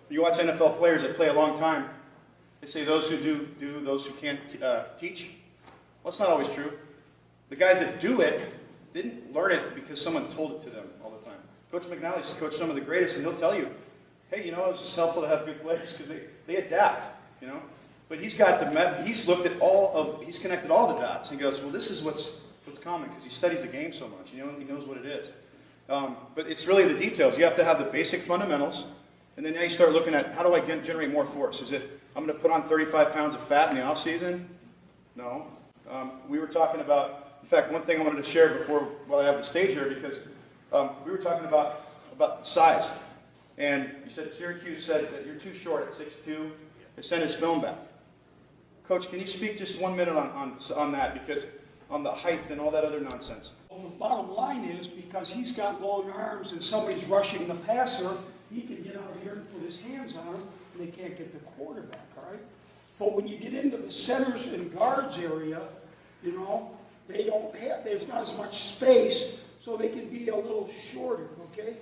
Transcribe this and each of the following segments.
you watch NFL players that play a long time, they say those who do, those who can't teach. Well, that's not always true. The guys that do it didn't learn it because someone told it to them all the time. Coach McNally's coached some of the greatest, and he'll tell you, hey, you know, it's just helpful to have good players because they adapt, you know. But he's got the method. He's looked at he's connected all the dots. And he goes, well, this is what's common because he studies the game so much. You know, he knows what it is. But it's really the details. You have to have the basic fundamentals, and then now you start looking at how do I generate more force? Is it I'm going to put on 35 pounds of fat in the off season? No. We were talking about, in fact, one thing I wanted to share while I have the stage here, because we were talking about size. And you said Syracuse said that you're too short at 6'2". They sent his film back. Coach, can you speak just 1 minute on that, because on the height and all that other nonsense? Well, the bottom line is, because he's got long arms and somebody's rushing the passer, he can get out here and put his hands on him, and they can't get the quarterback, all right? But when you get into the centers and guards area, you know, there's not as much space, so they can be a little shorter, okay?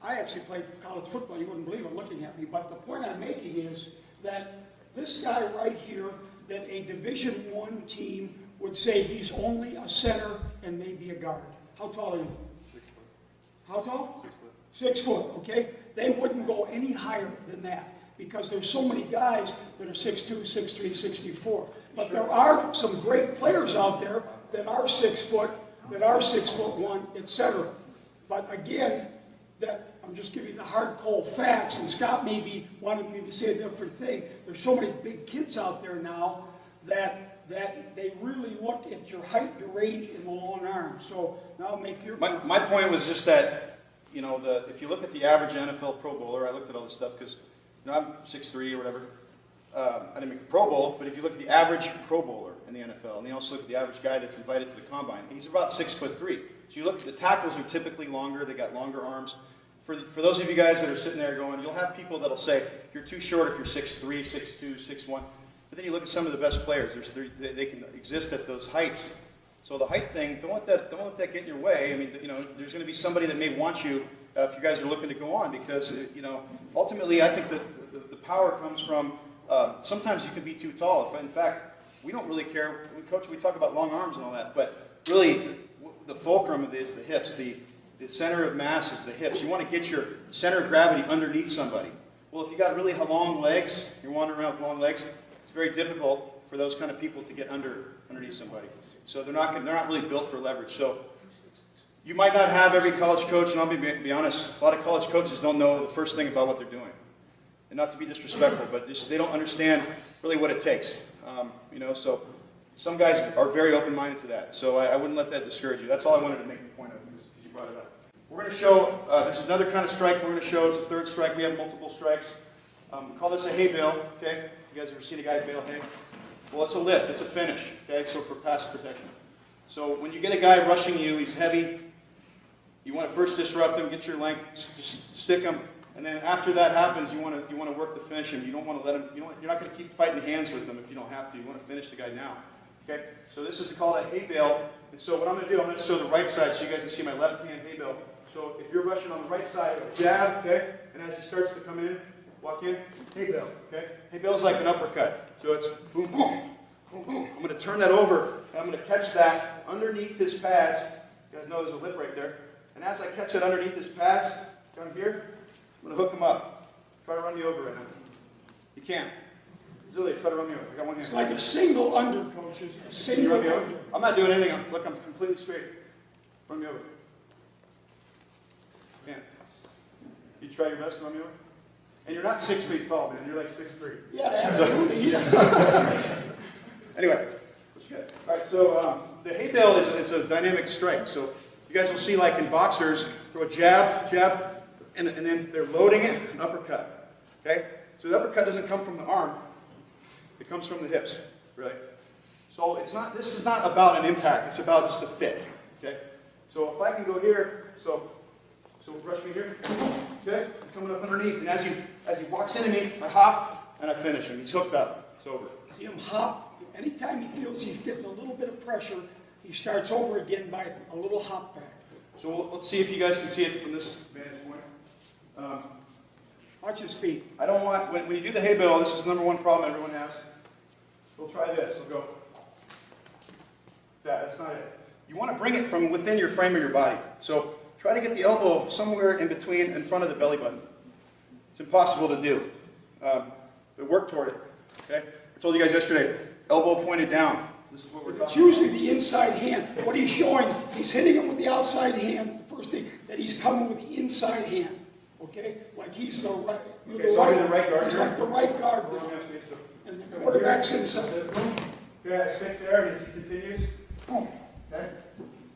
I actually played college football. You wouldn't believe it looking at me, but the point I'm making is that this guy right here, that a Division I team would say he's only a center and maybe a guard. How tall are you? 6 foot. How tall? 6 foot. 6 foot, okay? They wouldn't go any higher than that because there's so many guys that are 6'2", 6'3", 6'4". But there are some great players out there that are 6 foot, that are 6'1", etc. But again, I'm just giving you the hard, cold facts, and Scott maybe wanted me to say a different thing. There's so many big kids out there now that they really look at your height, your range, and the long arm. So now make your point. My point was just that, you know, if you look at the average NFL Pro Bowler, I looked at all this stuff because, you know, I'm 6'3" or whatever. I didn't make the Pro Bowl, but if you look at the average Pro Bowler in the NFL, and you also look at the average guy that's invited to the combine, he's about 6'3". So you look at the tackles are typically longer. They got longer arms. For those of you guys that are sitting there going, you'll have people that'll say, you're too short if you're 6'3", 6'2", 6'1". But then you look at some of the best players. They can exist at those heights. So the height thing, don't let that get in your way. I mean, you know, there's going to be somebody that may want you if you guys are looking to go on, because, you know, ultimately I think that the power comes from sometimes you can be too tall. In fact, we don't really care. Coach, we talk about long arms and all that, but really the fulcrum of it is the hips. The center of mass is the hips. You want to get your center of gravity underneath somebody. Well, if you got really long legs, you're wandering around with long legs, it's very difficult for those kind of people to get underneath somebody. So they're not really built for leverage. So you might not have every college coach, and I'll be honest, a lot of college coaches don't know the first thing about what they're doing. And not to be disrespectful, but just they don't understand really what it takes. You know, so some guys are very open-minded to that. So I wouldn't let that discourage you. That's all I wanted to make the point of, because you brought it up. We're going to show, this is another kind of strike we're going to show. It's a third strike. We have multiple strikes. We call this a hay bail, okay? You guys ever seen a guy bail hay? Well, it's a lift. It's a finish, okay? So for pass protection. So when you get a guy rushing you, he's heavy. You want to first disrupt him, get your length, just stick him. And then after that happens, you want to work to finish him. You don't want to let him, you're not going to keep fighting hands with him if you don't have to. You want to finish the guy now. Okay? So this is called a hay bail. And so what I'm going to do, I'm going to show the right side so you guys can see my left hand hay bail. So if you're rushing on the right side, jab, okay? And as he starts to come in, walk in, hay bail, okay? Hay bail is like an uppercut. So it's boom, boom, boom, boom. I'm going to turn that over, and I'm going to catch that underneath his pads. You guys know there's a lip right there. And as I catch it underneath his pads, down here, I'm going to hook him up. Try to run me over right now. You can't. Zilli, try to run me over. I got one hand. It's like a single under, coaches. A single under. I'm not doing anything. Look, I'm completely straight. Run me over. Man, you try your best to run me over? And you're not 6 feet tall, man. You're like 6'3". Yeah, absolutely. Anyway, that's good. All right, so the hay bail it's a dynamic strike. So you guys will see, like in boxers, throw a jab, and then they're loading it, an uppercut. Okay? So the uppercut doesn't come from the arm. It comes from the hips, right? So this is not about an impact. It's about just a fit. Okay? So if I can go here, so rush me here. Okay? I'm coming up underneath, and as he walks into me, I hop and I finish him. He's hooked up. It's over. See him hop. Anytime he feels he's getting a little bit of pressure, he starts over again by a little hop back. So let's see if you guys can see it from this vantage point. Watch his feet. I don't want, when you do the hay bale, this is the number one problem everyone has. We'll try this. We'll go. That's not it. You want to bring it from within your frame of your body. So try to get the elbow somewhere in between, in front of the belly button. It's impossible to do. But work toward it. Okay? I told you guys yesterday, elbow pointed down. This is what we're talking about. It's usually the inside hand. What he's showing, he's hitting him with the outside hand. The first thing, that he's coming with the inside hand. Okay? Like he's the right. Okay, so I'm in the right guard He's here. like the right guard now. And the quarterback's inside. Okay, I stick there, and as he continues, boom. Okay?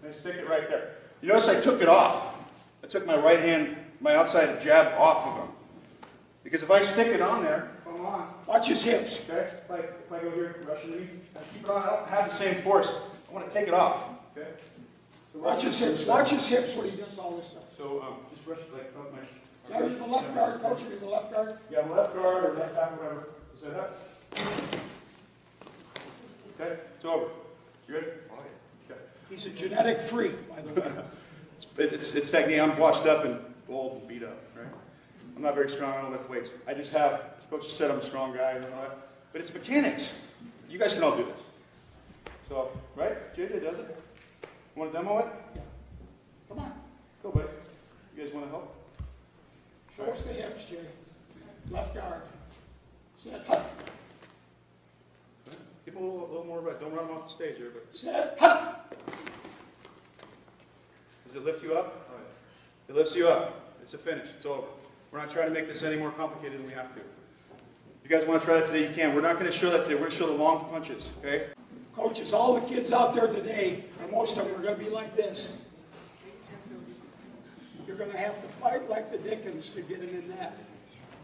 I stick it right there. You notice I took it off. I took my right hand, my outside jab off of him. Because if I stick it on there, come on. Watch his hips. Okay? If I go here, Russian knee, I keep it on, I don't have the same force. I want to take it off. Okay? So Watch his hips. Watch his hips when he does all this stuff. So just rush like up my. Now you're the left guard, coach. You're the left guard. Yeah, left guard or left back, whatever. Is that up? Okay, it's over. You good? Okay. He's a genetic freak, by the way. It's technique. I'm washed up and old and beat up, right? I'm not very strong. I don't lift weights. I just have, coach said I'm a strong guy and all that. But it's mechanics. You guys can all do this. So, right? JJ does it. You want to demo it? Yeah. Come on. Go, buddy. You guys want to help? Show us the hips, Jay. Left guard. Set. Hut. Give him a little more of it. Don't run him off the stage here. But Set. Hut. does it lift you up? It lifts you up. It's a finish. It's over. We're not trying to make this any more complicated than we have to. If you guys want to try that today, you can. We're not going to show that today. We're going to show the long punches, okay? Coaches, all the kids out there today, and most of them are going to be like this. You're going to have to fight like the Dickens to get them in that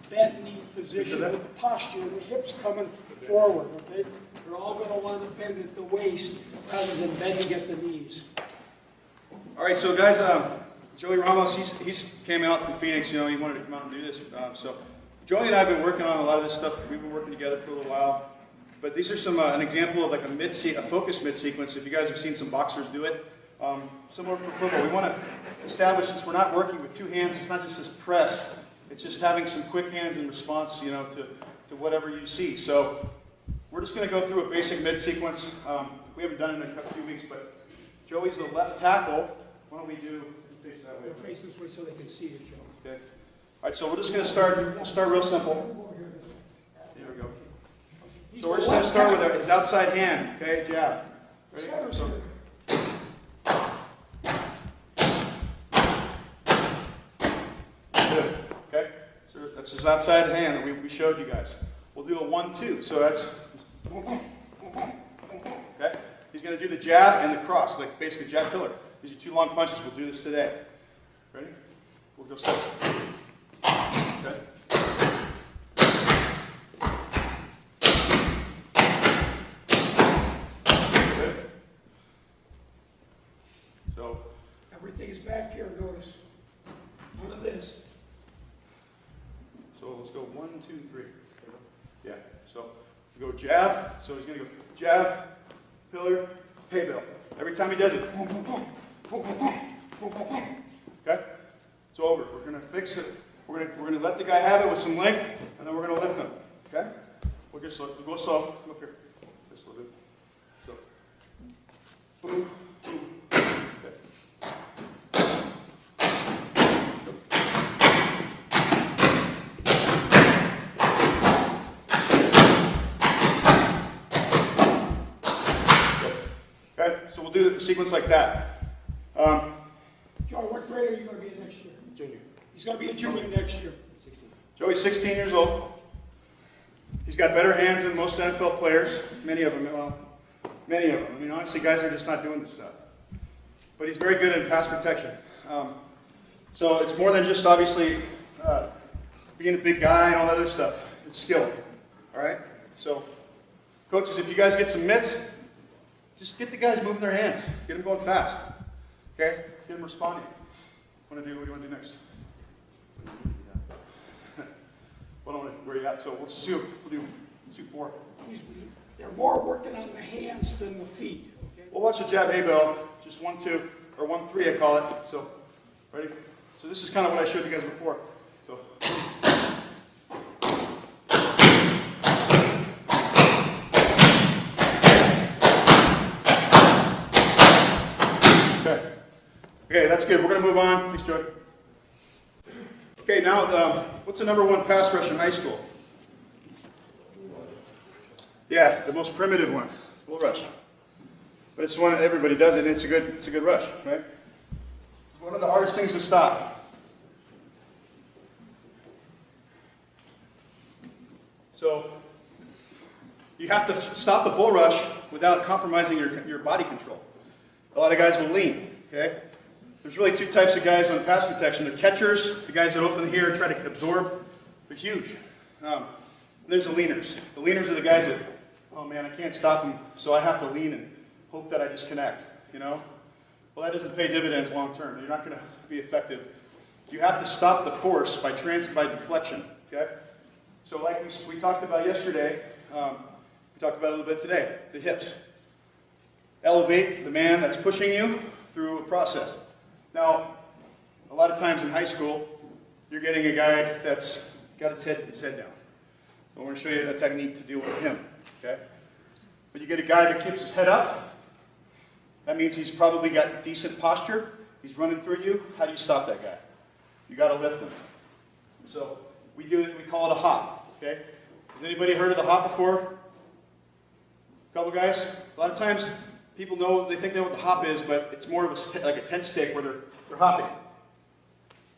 bent knee position with the posture and the hips coming forward, okay? You're all going to want to bend at the waist rather than bending at the knees. All right, so guys, Joey Ramos, he's came out from Phoenix. You know, he wanted to come out and do this. So Joey and I have been working on a lot of this stuff. We've been working together for a little while. But these are some an example of like a focus mid-sequence. If you guys have seen some boxers do it, similar for football. We want to establish, since we're not working with two hands, it's not just this press. It's just having some quick hands in response, you know, to whatever you see. So we're just going to go through a basic mid-sequence. We haven't done it in a few weeks, but Joey's the left tackle. Why don't we do face that way? We'll face this way so they can see it, Joe. Okay. All right, so we're just going to start real simple. Here we go. So we're just going to start with his outside hand, okay, jab. Ready? So, good, okay? So that's his outside hand that we showed you guys. We'll do a 1-2, so that's, okay? He's going to do the jab and the cross, like basically jab pillar. These are two long punches. We'll do this today. Ready? We'll go slow. Okay? Good. So, Everything's back here, notice. None of this. so let's go 1, 2, 3. Yeah. So we go jab. So he's going to go jab, pillar, hay bale. Every time he does it, boom, boom, boom, boom, boom, boom, boom, boom, boom. Okay? It's over. We're going to fix it. We're going to let the guy have it with some length, and then we're going to lift him. Okay? We'll get slow. We'll go slow. Come up here. Just a little bit. So, boom, boom. Okay, so we'll do the sequence like that. Joe, what grade are you going to be in next year? Junior. He's going to be a junior next year. 16. Joey's 16 years old. He's got better hands than most NFL players. Many of them. Well, many of them. I mean, honestly, guys are just not doing this stuff. But he's very good in pass protection. So it's more than just obviously being a big guy and all that other stuff. It's skill. All right? So, coaches, if you guys get some mitts, just get the guys moving their hands. Get them going fast. Okay? Get them responding. What do you want to do next? Where are you at? So let's do 4. They're more working on the hands than the feet. Okay? We'll watch the jab hay bell. Just 1, 2, or 1, 3, I call it. So, ready? So this is kind of what I showed you guys before. So, that's good. We're going to move on. Thanks, Joey. Okay, now, what's the #1 pass rush in high school? Yeah, the most primitive one. It's bull rush. But it's one everybody does it, and it's a good rush, right? It's one of the hardest things to stop. So you have to stop the bull rush without compromising your body control. A lot of guys will lean, okay? There's really two types of guys on pass protection. They're catchers, the guys that open here and try to absorb. They're huge. There's the leaners. The leaners are the guys that, oh man, I can't stop them, so I have to lean and hope that I just connect, you know? Well, that doesn't pay dividends long term. You're not going to be effective. You have to stop the force by deflection, okay? So like we talked about yesterday, we talked about it a little bit today, the hips. Elevate the man that's pushing you through a process. Now, a lot of times in high school, you're getting a guy that's got his head down. So I'm going to show you a technique to deal with him, okay? But you get a guy that keeps his head up. That means he's probably got decent posture. He's running through you. How do you stop that guy? You got to lift him. So we call it a hop, okay? Has anybody heard of the hop before? A couple guys? A lot of times people they think they know what the hop is, but it's more of like a tent stake where they're hopping.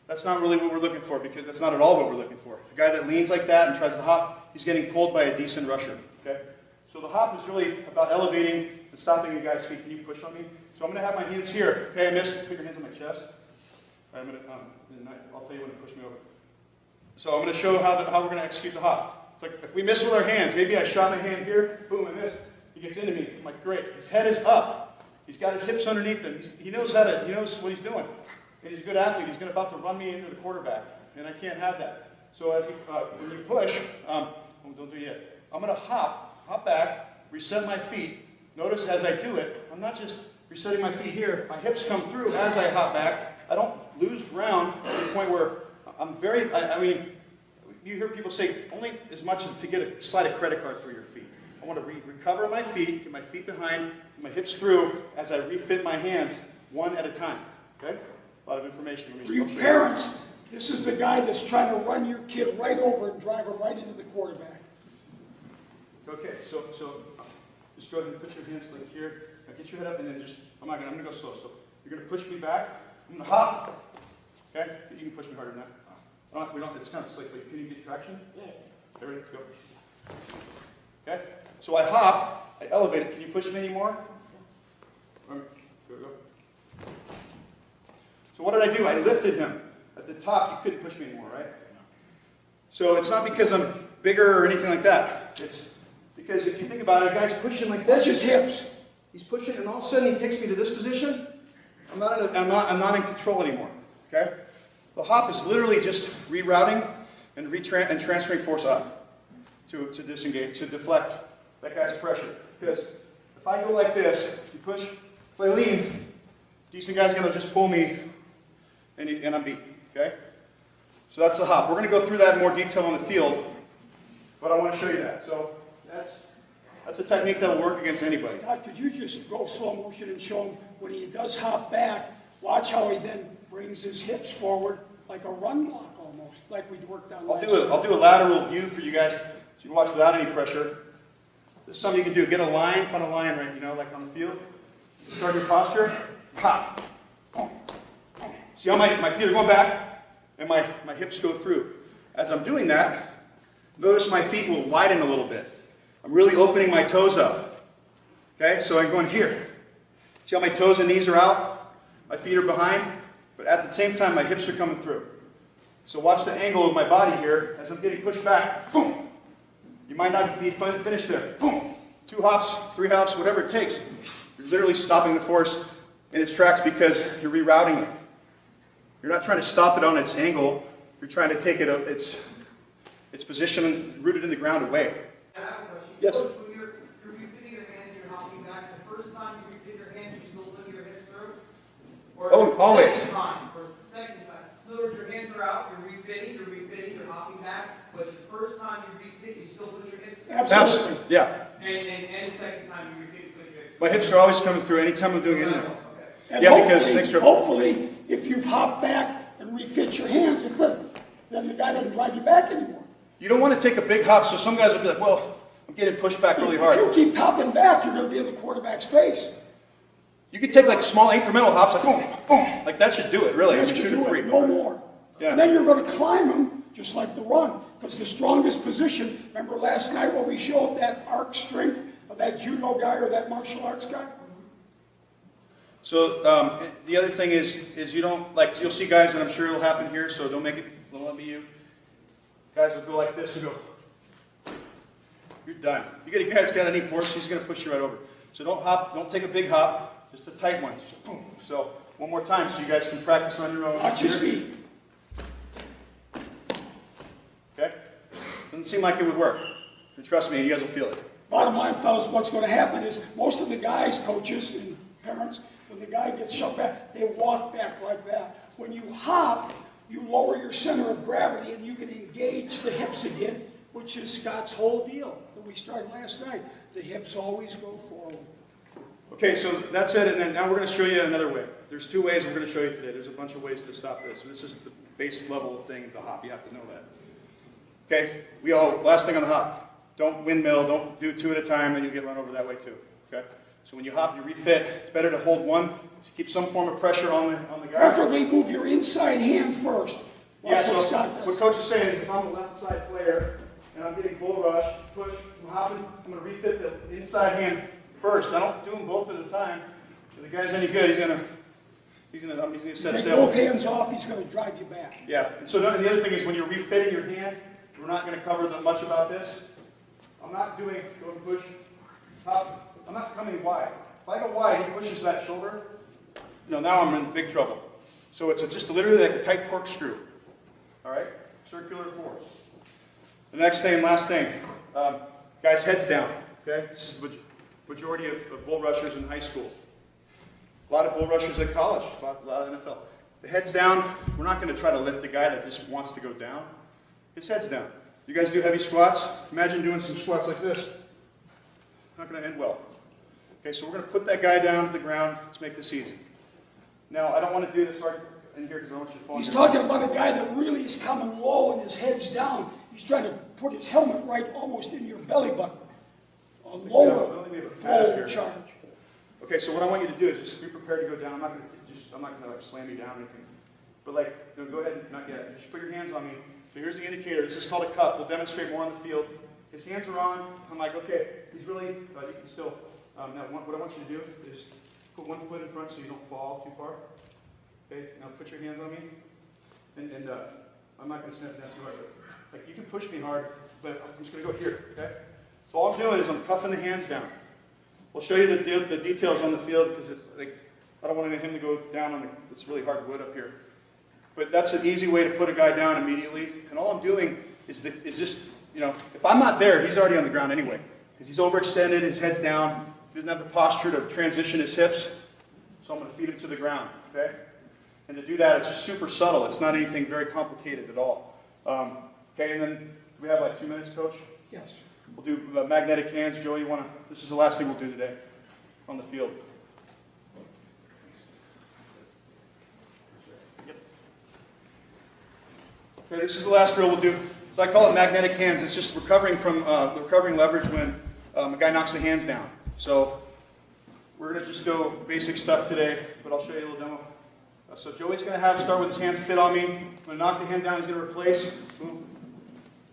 That's not really what we're looking for, because that's not at all what we're looking for. The guy that leans like that and tries to hop, he's getting pulled by a decent rusher, okay? So the hop is really about elevating and stopping a guy's feet. Can you push on me? So I'm going to have my hands here. Okay, I missed. Put your hands on my chest. All right, I'm going to, I'll tell you when to push me over. So I'm going to show how we're going to execute the hop. It's like if we miss with our hands, maybe I shot my hand here, boom, I missed. He gets into me. I'm like, great. His head is up. He's got his hips underneath him. He knows he knows what he's doing. And he's a good athlete. He's about to run me into the quarterback, and I can't have that. So as when you push, don't do it yet. I'm going to hop back, reset my feet. Notice as I do it, I'm not just resetting my feet here. My hips come through as I hop back. I don't lose ground to the point where I mean, you hear people say only as much as to get a slide of credit card through your feet. I want to recover my feet, get my feet behind, get my hips through as I refit my hands one at a time. Okay? A lot of information. For you parents, this is the guy that's trying to run your kid right over and drive her right into the quarterback. Okay, so just go ahead and put your hands like here. Now get your head up and then I'm going to go slow. So you're going to push me back. I'm going to hop. Okay? You can push me harder than that. It's kind of slick, but can you get traction? Yeah. Okay, ready? Go. Okay? So I hopped. I elevated. Can you push me anymore? Go. So what did I do? I lifted him. At the top, you couldn't push me anymore, right? So it's not because I'm bigger or anything like that. It's because if you think about it, a guy's pushing like this. That's his hips. He's pushing, and all of a sudden he takes me to this position. I'm not in control anymore. Okay? The hop is literally just rerouting and transferring force up to disengage, to deflect that guy's pressure. Because if I go like this, you push. If I lean, decent guy's going to just pull me, and I'm beat. Okay? So that's the hop. We're going to go through that in more detail on the field, but I want to show you that. So that's a technique that will work against anybody. God, could you just go slow motion and show him when he does hop back, watch how he then brings his hips forward like a run block almost, like we worked on last time. I'll do a lateral view for you guys so you can watch without any pressure. This is something you can do. Get a line, find a line right, like on the field. Start your posture. Hop. See how my feet are going back and my hips go through. As I'm doing that, notice my feet will widen a little bit. I'm really opening my toes up. Okay, so I'm going here. See how my toes and knees are out? My feet are behind, but at the same time, my hips are coming through. So watch the angle of my body here as I'm getting pushed back. Boom! You might not be finished there. Boom! 2 hops, 3 hops, whatever it takes. You're literally stopping the force in its tracks because you're rerouting it. You're not trying to stop it on its angle. You're trying to take its position rooted in the ground away. I have a question. Yes. Coach, when you're refitting your hands and you're hopping back, the first time you refit your hands, you still put your hips through? Or always. Second time, or the second time. In other words, your hands are out, you're refitting, you're hopping back, but the first time you refit, you still put your hips through? Absolutely. Yeah. And the second time you refit, you put your hips My hips are always coming through anytime I'm doing anything. Okay. And Yeah, because thanks, Trevor. hopefully if you've hopped back and refit your hands, then the guy doesn't drive you back anymore. You don't want to take a big hop, so some guys will be like, well, I'm getting pushed back really hard. If you keep hopping back, you're going to be in the quarterback's face. You could take like small incremental hops, like boom, boom, like that should do it, really. That I mean, should 2 to do 3. it, no more. Yeah. And then you're going to climb them, just like the run. Because the strongest position, remember last night when we showed that arc strength of that judo guy or that martial arts guy? So the other thing is you don't, like, you'll see guys, and I'm sure it'll happen here, so don't let me you. Guys will go like this and go, you're done. You get a guy that's got any force, he's going to push you right over. So don't hop, don't take a big hop, just a tight one. Just boom. So one more time so you guys can practice on your own. Watch your feet. Okay? Doesn't seem like it would work. And trust me, you guys will feel it. Bottom line, fellas, what's going to happen is most of the guys, coaches and parents, when the guy gets shoved back, they walk back like that. When you hop, you lower your center of gravity and you can engage the hips again, which is Scott's whole deal that we started last night. The hips always go forward. Okay, so that's it, and then now we're going to show you another way. There's 2 ways we're going to show you today. There's a bunch of ways to stop this. So this is the base level thing, the hop. You have to know that. Okay, last thing on the hop, don't windmill, don't do 2 at a time, then you get run over that way too. Okay, so when you hop, you refit. It's better to hold one, to keep some form of pressure on the guy. Preferably move your inside hand first. Yeah, Watch so what Scott does. what coach is saying is if I'm a left side player and I'm getting bull rush, push, I'm hopping, I'm going to refit the inside hand first. I don't do them both at a time. If the guy's any good, he's going to set Take sail. both hands off, he's going to drive you back. Yeah, and so the other thing is when you're refitting your hand, we're not going to cover much about this. I'm not doing go and push, hop. I'm not coming wide. If I go wide, he pushes that shoulder. Now I'm in big trouble. So it's just literally like a tight corkscrew. All right, circular force. The next thing, last thing, guys, heads down. Okay, this is the majority of bull rushers in high school. A lot of bull rushers at college, a lot of NFL. The head's down. We're not going to try to lift the guy that just wants to go down. His head's down. You guys do heavy squats. Imagine doing some squats like this. Not going to end well. Okay, so we're going to put that guy down to the ground. Let's make this easy. Now, I don't want to do this hard in here because I don't want you to fall. He's talking about a guy that really is coming low and his head's down. He's trying to put his helmet right almost in your belly button. A lower goal charge. Okay, so what I want you to do is just be prepared to go down. I'm not going to like slam you down or anything. But go ahead and not yet. Just put your hands on me. So here's the indicator. This is called a cuff. We'll demonstrate more on the field. His hands are on. I'm like, okay, he's really, you can still, now what I want you to do is put one foot in front so you don't fall too far. Okay, now put your hands on me. And I'm not going to snap down too hard. But, you can push me hard, but I'm just going to go here, okay? So all I'm doing is I'm cuffing the hands down. We'll show you the details on the field because I don't want him to go down on it's really hard wood up here. But that's an easy way to put a guy down immediately. And all I'm doing is just, if I'm not there, he's already on the ground anyway. Because he's overextended, his head's down, he doesn't have the posture to transition his hips. So I'm going to feed him to the ground, okay? And to do that, it's super subtle. It's not anything very complicated at all. Okay, and then do we have like 2 minutes, Coach? Yes. We'll do magnetic hands. Joey, this is the last thing we'll do today on the field. Yep. Okay, this is the last drill we'll do. So I call it magnetic hands. It's just recovering leverage when a guy knocks the hands down. So we're going to just go basic stuff today, but I'll show you a little demo. So Joey's going to start with his hands fit on me. I'm going to knock the hand down. He's going to replace. Boom.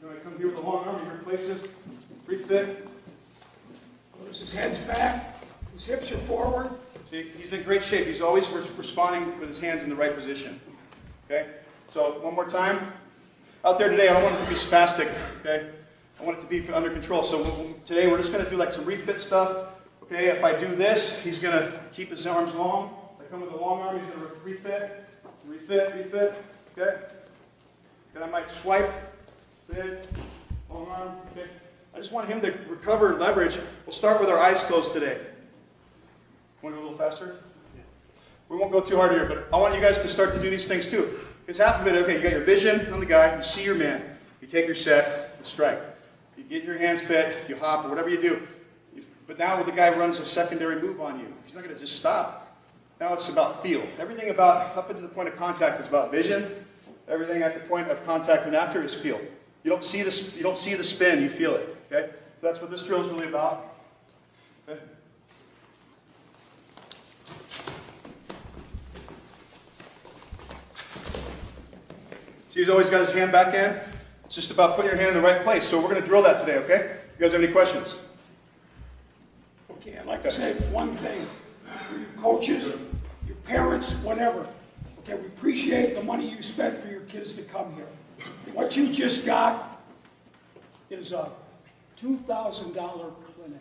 I'm going to come here with the long arm. He replaces. Refit. Notice his head's back. His hips are forward. See, he's in great shape. He's always responding with his hands in the right position. Okay? So one more time. Out there today, I don't want it to be spastic. Okay? I want it to be under control. So today we're just going to do like some refit stuff. Okay? If I do this, he's going to keep his arms long. If I come with the long arm, he's going to refit. Refit. Okay? Then I might swipe. Fit. Long arm. Okay? I just want him to recover leverage. We'll start with our eyes closed today. Want to go a little faster? Yeah. We won't go too hard here, but I want you guys to start to do these things too. Because half of it, okay, you got your vision on the guy, you see your man, you take your set, you strike. You get your hands fit, you hop, or whatever you do. But now the guy runs a secondary move on you. He's not going to just stop. Now it's about feel. Everything about up into the point of contact is about vision. Everything at the point of contact and after is feel. You don't see this. You don't see the spin. You feel it. Okay. So that's what this drill is really about. Okay. So he's always got his hand back in. It's just about putting your hand in the right place. So we're going to drill that today. Okay. You guys have any questions? Okay, I'd like to say one thing. For your coaches, your parents, whatever. Okay, we appreciate the money you spent for your kids to come here. What you just got is a $2,000 clinic.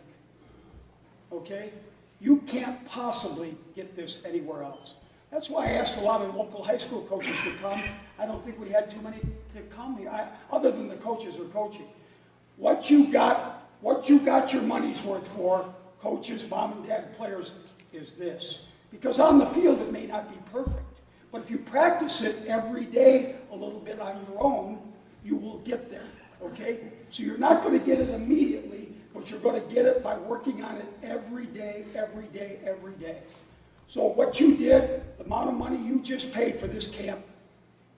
Okay? You can't possibly get this anywhere else. That's why I asked a lot of local high school coaches to come. I don't think we had too many to come here, other than the coaches are coaching. What you got your money's worth for, coaches, mom and dad, players, is this. Because on the field it may not be perfect. But if you practice it every day a little bit on your own, you will get there, okay? So you're not going to get it immediately, but you're going to get it by working on it every day, every day, every day. So what you did, the amount of money you just paid for this camp,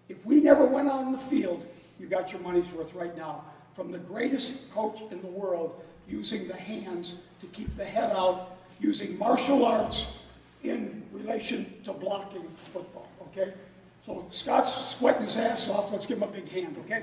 if we never went out on the field, you got your money's worth right now. From the greatest coach in the world, using the hands to keep the head out, using martial arts in relation to blocking football, okay? So Scott's sweating his ass off. Let's give him a big hand, okay?